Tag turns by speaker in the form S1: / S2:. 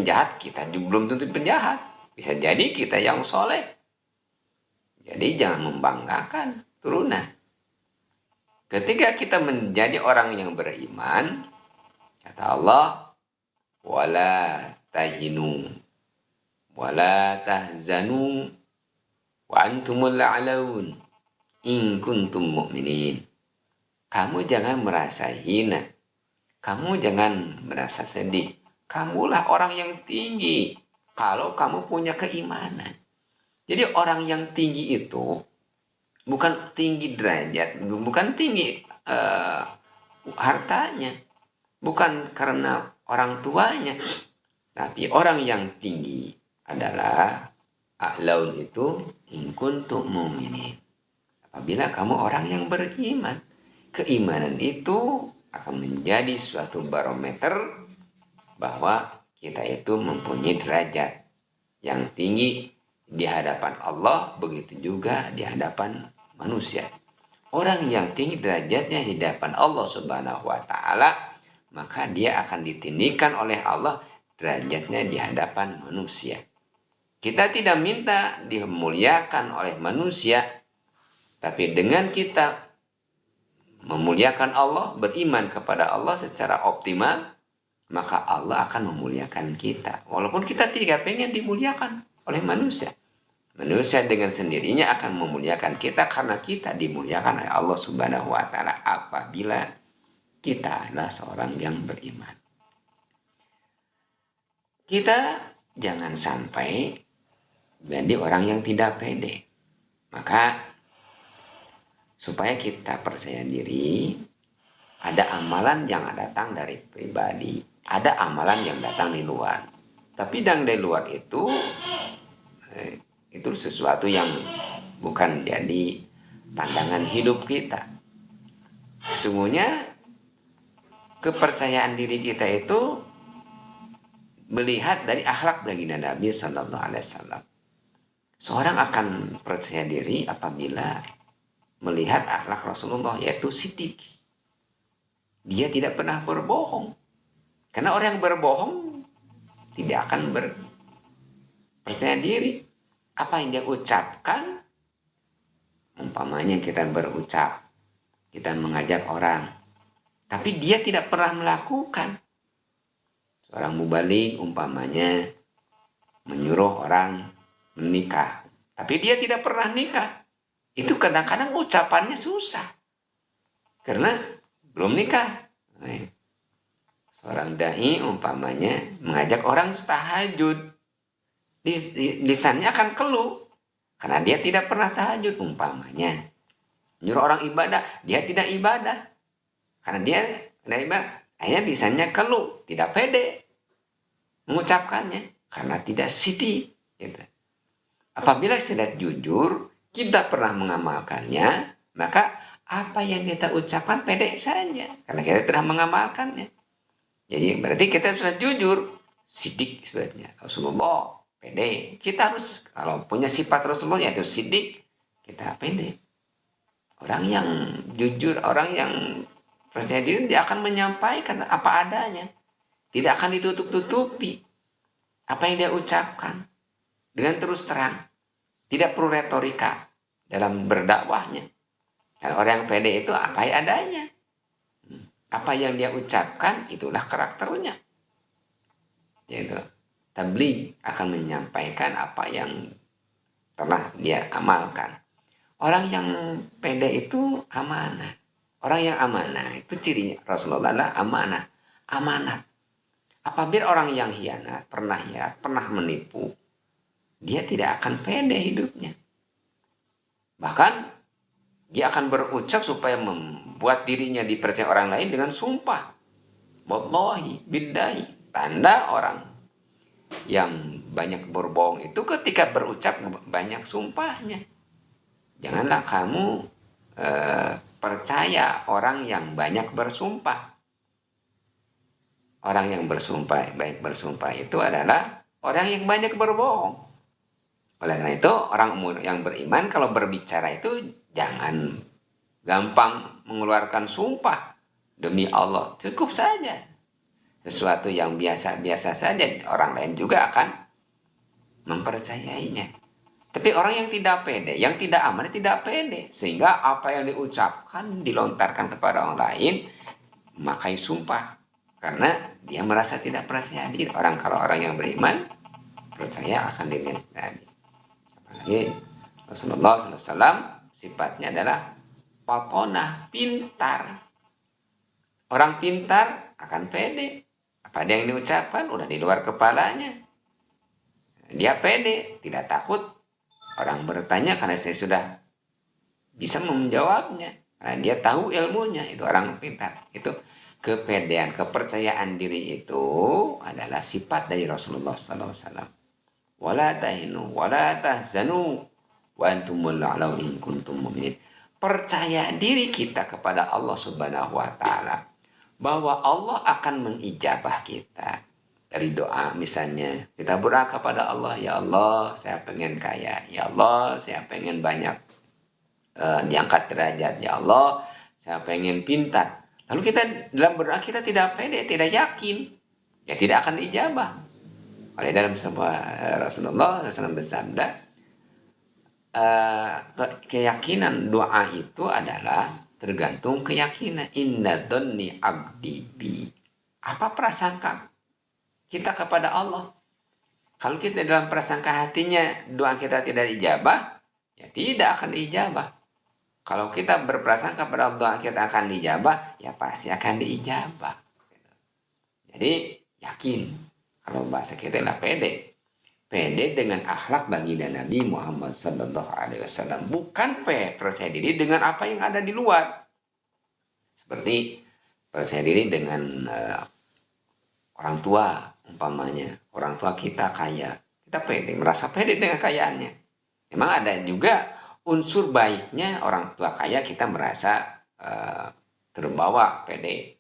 S1: penjahat, kita juga belum tentu penjahat. Bisa jadi kita yang soleh. Jadi jangan membanggakan turunan. Ketika kita menjadi orang yang beriman, kata Allah, wala tahinu wala tahzanu wa antumul a'laun in kuntum mu'minin. Kamu jangan merasa hina. Kamu jangan merasa sedih. Kamulah orang yang tinggi kalau kamu punya keimanan. Jadi orang yang tinggi itu bukan tinggi derajat, bukan tinggi hartanya, bukan karena orang tuanya, tapi orang yang tinggi adalah a'laun itu in kuntum mu'minin. Apabila kamu orang yang beriman, keimanan itu akan menjadi suatu barometer bahwa kita itu mempunyai derajat yang tinggi di hadapan Allah, begitu juga di hadapan manusia. Orang yang tinggi derajatnya di hadapan Allah Subhanahu wa taala, maka dia akan ditinggikan oleh Allah derajatnya di hadapan manusia. Kita tidak minta dimuliakan oleh manusia, tapi dengan kita memuliakan Allah, beriman kepada Allah secara optimal, maka Allah akan memuliakan kita. Walaupun kita tidak pengen dimuliakan oleh manusia. Manusia dengan sendirinya akan memuliakan kita karena kita dimuliakan oleh Allah Subhanahu wa taala apabila kita adalah seorang yang beriman. Kita jangan sampai menjadi orang yang tidak pede. Maka supaya kita percaya diri, ada amalan yang datang dari pribadi, ada amalan yang datang di luar. Tapi yang dari luar itu sesuatu yang bukan jadi pandangan hidup kita. Sesungguhnya kepercayaan diri kita itu melihat dari akhlak baginda Nabi Sallallahu Alaihi Wasallam. Seorang akan percaya diri apabila melihat akhlak Rasulullah, yaitu sidik. Dia tidak pernah berbohong. Karena orang yang berbohong tidak akan percaya diri. Apa yang dia ucapkan, umpamanya kita berucap, kita mengajak orang, tapi dia tidak pernah melakukan. Seorang mubaligh umpamanya menyuruh orang menikah, tapi dia tidak pernah nikah. Itu kadang-kadang ucapannya susah, karena belum nikah. Seorang dai umpamanya mengajak orang tahajud, lisannya akan keluh karena dia tidak pernah tahajud umpamanya. Menyuruh orang ibadah, dia tidak ibadah karena dia tidak ibadah. Akhirnya lisannya keluh, tidak pede mengucapkannya karena tidak sidik. Gitu. Apabila sudah jujur, kita pernah mengamalkannya, maka apa yang kita ucapkan pede saja karena kita telah mengamalkannya. Jadi berarti kita sudah jujur, sidik sebenarnya. Rasulullah pede. Kita harus, kalau punya sifat Rasulullah yaitu sidik, kita pede. Orang yang jujur, orang yang percaya diri, dia akan menyampaikan apa adanya. Tidak akan ditutup-tutupi apa yang dia ucapkan dengan terus terang. Tidak perlu retorika dalam berdakwahnya. Dan orang yang pede itu apa adanya. Apa yang dia ucapkan itulah karakternya. Yaitu tabligh akan menyampaikan apa yang telah dia amalkan. Orang yang pede itu amanah. Orang yang amanah itu cirinya Rasulullah adalah amanah, amanat. Apabila orang yang hianat, pernah menipu, dia tidak akan pede hidupnya. Bahkan dia akan berucap supaya membuat dirinya dipercaya orang lain dengan sumpah. Wallahi, billahi. Tanda orang yang banyak berbohong itu ketika berucap banyak sumpahnya. Janganlah kamu percaya orang yang banyak bersumpah. Orang yang bersumpah, baik bersumpah itu adalah orang yang banyak berbohong. Oleh karena itu, orang yang beriman kalau berbicara itu jangan gampang mengeluarkan sumpah demi Allah. Cukup saja sesuatu yang biasa-biasa saja, orang lain juga akan mempercayainya. Tapi orang yang tidak pede, yang tidak aman, tidak pede. Sehingga apa yang diucapkan, dilontarkan kepada orang lain, makai sumpah. Karena dia merasa tidak percaya diri. Kalau orang yang beriman, percaya akan dirinya sendiri. Apalagi Rasulullah SAW sifatnya adalah fatonah, pintar. Orang pintar akan pede. Apa yang diucapkan udah di luar kepalanya. Dia pede, tidak takut orang bertanya karena saya sudah bisa menjawabnya. Karena dia tahu ilmunya, itu orang pintar. Itu kepedean, kepercayaan diri itu adalah sifat dari Rasulullah SAW. Wala tahinu, wala tahzanu, wa antumul a'launa in kuntum mu'minin. Percaya diri kita kepada Allah Subhanahu wa Ta'ala, bahwa Allah akan mengijabah kita dari doa. Misalnya kita berdoa kepada Allah, ya Allah saya pengen kaya, ya Allah saya pengen banyak diangkat derajat, ya Allah saya pengen pintar. Lalu kita dalam berdoa kita tidak pede, tidak yakin, ya tidak akan diijabah. Oleh dalam sebuah Rasulullah SAW bersabda, keyakinan doa itu adalah tergantung keyakinan. Inna dhanni abdi bi. Apa prasangka kita kepada Allah? Kalau kita dalam prasangka hatinya doa kita tidak dijabah, ya tidak akan dijabah. Kalau kita berprasangka pada doa kita akan dijabah, ya pasti akan dijabah. Jadi yakin. Kalau bahasa kita adalah pede. Pede dengan akhlak baginda Nabi Muhammad SAW. Bukan percaya diri dengan apa yang ada di luar. Seperti percaya diri dengan orang tua, umpamanya. Orang tua kita kaya. Kita pede, merasa pede dengan kekayaannya. Memang ada juga unsur baiknya orang tua kaya, kita merasa terbawa pede.